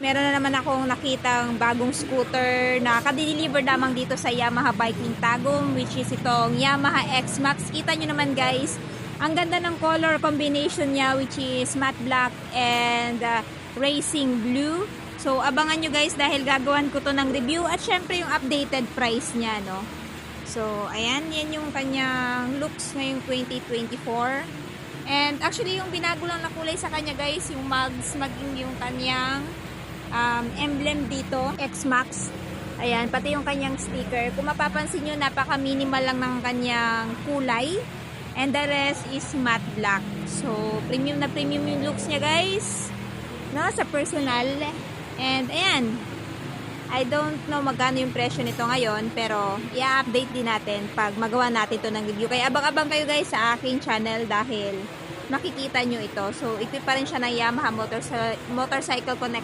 Meron na naman akong nakitang bagong scooter na kadeliver lamang dito sa Yamaha Biking Tagum, which is itong Yamaha X-Max. Kita nyo naman guys, ang ganda ng color combination niya, which is matte black and racing blue. So abangan nyo guys dahil gagawan ko to ng review at syempre yung updated price niya, no? So ayan, yan yung kanyang looks ngayong 2024. And actually yung binago lang na kulay sa kanya guys, yung mugs, maging yung kanyang emblem dito, X-Max. Ayan, pati yung kanyang sticker. Kung mapapansin nyo, napaka-minimal lang ng kanyang kulay. And the rest is matte black. So, premium na premium yung looks niya guys. No, sa personal. And ayan, I don't know magkano yung presyo nito ngayon, pero i-update din natin pag magawa natin to ng review. Kaya abang-abang kayo guys sa aking channel dahil makikita nyo ito. So, ito pa rin siya ng Yamaha Motorcycle Connect.